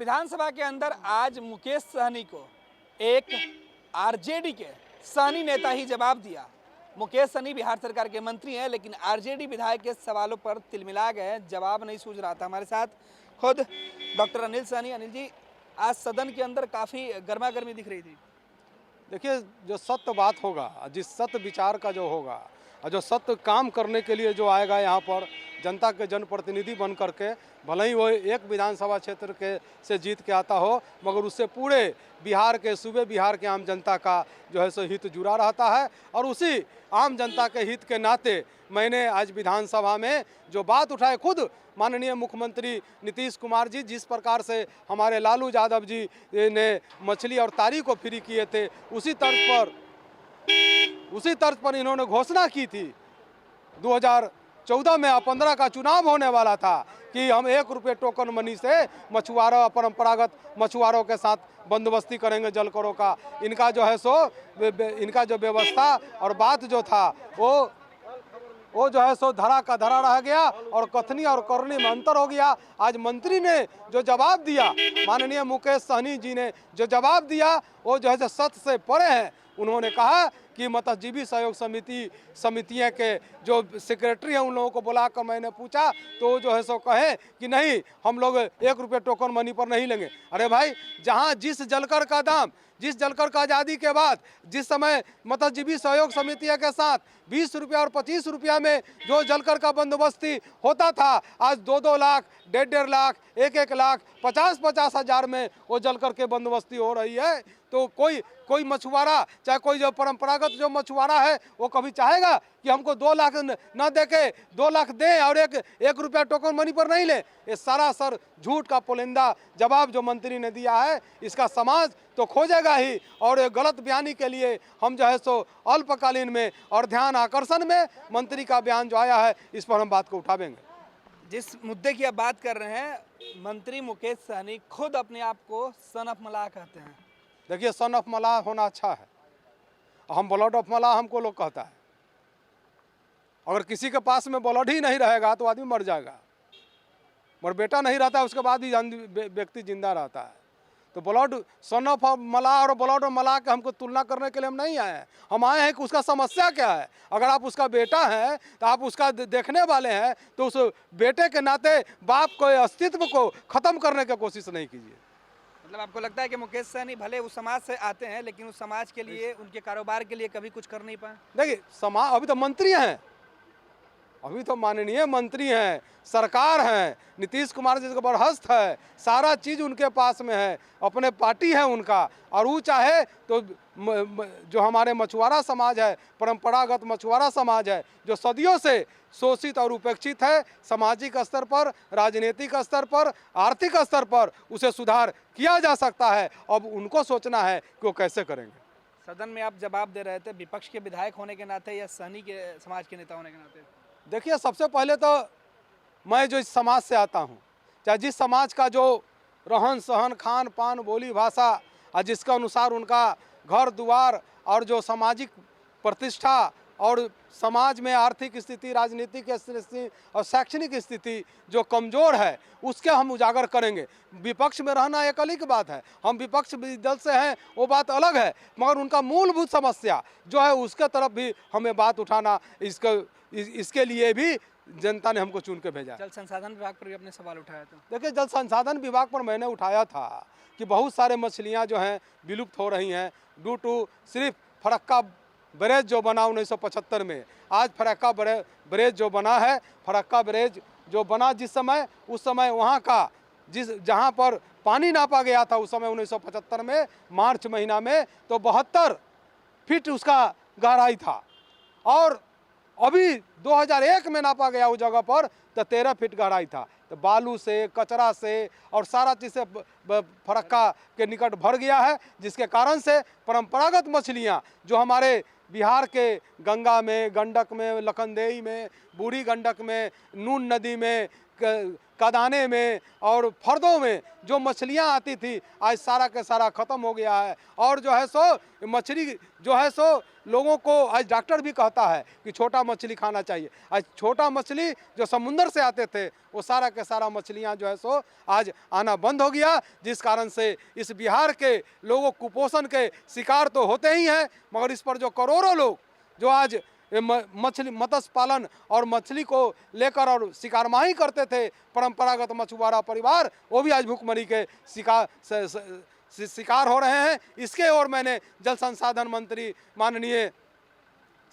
विधानसभा के अंदर आज मुकेश सहनी को एक आरजेडी के सहनी नेता ही जवाब दिया। मुकेश सहनी बिहार सरकार के मंत्री हैं, लेकिन आरजेडी विधायक के सवालों पर तिलमिला गए, जवाब नहीं सूझ रहा था। हमारे साथ खुद डॉक्टर अनिल सहनी। अनिल जी, आज सदन के अंदर काफ़ी गर्मा गर्मी दिख रही थी। देखिए, जो सत्य बात होगा, जिस सत्य विचार का जो होगा और जो सत्य काम करने के लिए जो आएगा यहाँ पर जनता के जनप्रतिनिधि बन करके, भले ही वो एक विधानसभा क्षेत्र के से जीत के आता हो, मगर उससे पूरे बिहार के सूबे बिहार के आम जनता का जो है सो हित जुड़ा रहता है। और उसी आम जनता के हित के नाते मैंने आज विधानसभा में जो बात उठाए, खुद माननीय मुख्यमंत्री नीतीश कुमार जी जिस प्रकार से हमारे लालू यादव जी ने मछली और तारी को फ्री किए थे, उसी तर्ज पर इन्होंने घोषणा की थी 2014 में 15 का चुनाव होने वाला था कि हम 1 रुपये टोकन मनी से मछुआरों, परंपरागत मछुआरों के साथ बंदोबस्ती करेंगे जलकरों का। इनका जो है सो इनका जो व्यवस्था और बात जो था वो जो है सो धरा का धरा रह गया और कथनी और करनी में अंतर हो गया। आज मंत्री ने जो जवाब दिया, माननीय मुकेश सहनी जी ने जो जवाब दिया, वो जो है सो सत्य से परे है। उन्होंने कहा कि मत्स्यजीवी सहयोग समितियाँ के जो सेक्रेटरी हैं, उन लोगों को बुलाकर मैंने पूछा तो जो है सो कहे कि नहीं, हम लोग 1 रुपये टोकन मनी पर नहीं लेंगे। अरे भाई, जहाँ जिस जलकर का दाम, जिस जलकर का आज़ादी के बाद जिस समय मत्स्यजीवी सहयोग समितियों के साथ 20 रुपया और 25 रुपया में जो जलकर का बंदोबस्ती होता था, आज 2-2 लाख, 1.5 लाख, 1-1 लाख, 50-50 हज़ार में वो जलकर के बंदोबस्ती हो रही है। तो कोई मछुआरा, चाहे कोई जो परंपरागत जो मछुआरा है, वो कभी चाहेगा कि हमको 2 लाख न दे के 2 लाख दें और 1 रुपया टोकन मनी पर नहीं ले। ये सरासर झूठ का पुलिंदा जवाब जो मंत्री ने दिया है, इसका समाज तो खोजेगा ही। और ये गलत बयानी के लिए हम जो है सो अल्पकालीन में और ध्यान आकर्षण में मंत्री का बयान जो आया है, इस पर हम बात को उठावेंगे। जिस मुद्दे की आप बात कर रहे हैं, मंत्री मुकेश सहनी खुद अपने आप को सन ऑफ मलाह कहते हैं। देखिए, सन ऑफ मलाह होना अच्छा है, हम ब्लड ऑफ मलाह हमको लोग कहता है। अगर किसी के पास में ब्लड ही नहीं रहेगा तो आदमी मर जाएगा, मगर बेटा नहीं रहता उसके बाद भी व्यक्ति जिंदा रहता है। तो ब्लड, सन ऑफ मलाह और ब्लड ऑफ मलाह के हमको तुलना करने के लिए हम नहीं आए हैं। हम आए हैं कि उसका समस्या क्या है। अगर आप उसका बेटा हैं तो आप उसका देखने वाले हैं, तो उस बेटे के नाते बाप को, अस्तित्व को खत्म करने की कोशिश नहीं कीजिए। मतलब आपको लगता है कि मुकेश सहनी भले उस समाज से आते हैं, लेकिन उस समाज के लिए, उनके कारोबार के लिए कभी कुछ कर नहीं पाए? देखिए, समाज अभी तो मंत्री हैं, अभी तो माननीय मंत्री हैं, सरकार है, नीतीश कुमार जी का बरहस्त है, सारा चीज़ उनके पास में है, अपने पार्टी है उनका। और वो चाहे तो जो हमारे मछुआरा समाज है, परंपरागत मछुआरा समाज है, जो सदियों से शोषित और उपेक्षित है, सामाजिक स्तर पर, राजनीतिक स्तर पर, आर्थिक स्तर पर उसे सुधार किया जा सकता है। अब उनको सोचना है कि वो कैसे करेंगे। सदन में आप जवाब दे रहे थे, विपक्ष के विधायक होने के नाते या सहनी के समाज के नेता होने के नाते? देखिए, सबसे पहले तो मैं जो इस समाज से आता हूँ, चाहे जिस समाज का जो रहन सहन, खान पान, बोली भाषा और जिसके अनुसार उनका घर द्वार और जो सामाजिक प्रतिष्ठा और समाज में आर्थिक स्थिति, राजनीतिक स्थिति और शैक्षणिक स्थिति जो कमज़ोर है, उसके हम उजागर करेंगे। विपक्ष में रहना एक अलग बात है, हम विपक्ष दल से हैं, वो बात अलग है, मगर उनका मूलभूत समस्या जो है उसके तरफ भी हमें बात उठाना, इसके लिए भी जनता ने हमको चुन के भेजा। जल संसाधन विभाग पर भी अपने सवाल उठाया था। देखिए, जल संसाधन विभाग पर मैंने उठाया था कि बहुत सारे मछलियाँ जो हैं विलुप्त हो रही हैं ड्यू टू सिर्फ फरक्का ब्रेज जो बना 1975 में। आज फरक्का ब्रेज जो बना है, फरक्का ब्रेज जो बना जिस समय, उस समय वहाँ का जहाँ पर पानी नापा गया था उस समय 1975 में मार्च महीना में, तो 72 फीट उसका गहराई था। और अभी 2001 में नापा गया उस जगह पर तो 13 फीट गहराई था। तो बालू से, कचरा से और सारा चीज़ से फरक्का के निकट भर गया है, जिसके कारण से परंपरागत मछलियाँ जो हमारे बिहार के गंगा में, गंडक में, लखनदेई में, बूढ़ी गंडक में, नून नदी में, कदाने में और फर्दों में जो मछलियां आती थी, आज सारा के सारा ख़त्म हो गया है। और जो है सो मछली जो है सो लोगों को आज डॉक्टर भी कहता है कि छोटा मछली खाना चाहिए। आज छोटा मछली जो समुंदर से आते थे वो सारा के सारा मछलियां जो है सो आज आना बंद हो गया, जिस कारण से इस बिहार के लोगों कुपोषण के शिकार तो होते ही हैं, मगर इस पर जो करोड़ों लोग जो आज मछली मत्स्य पालन और मछली को लेकर और शिकारमाही करते थे, परंपरागत मछुआरा परिवार, वो भी आज भूखमरी के शिकार हो रहे हैं। इसके ओर मैंने जल संसाधन मंत्री माननीय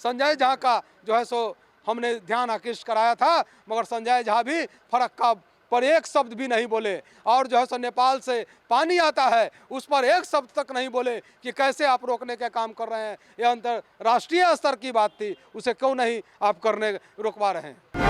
संजय झा का जो है सो हमने ध्यान आकृष्ट कराया था, मगर संजय झा भी फरक्का पर एक शब्द भी नहीं बोले। और जो है सो नेपाल से पानी आता है उस पर एक शब्द तक नहीं बोले कि कैसे आप रोकने का काम कर रहे हैं। यह अंतर्राष्ट्रीय स्तर की बात थी, उसे क्यों नहीं आप करने रोकवा रहे हैं।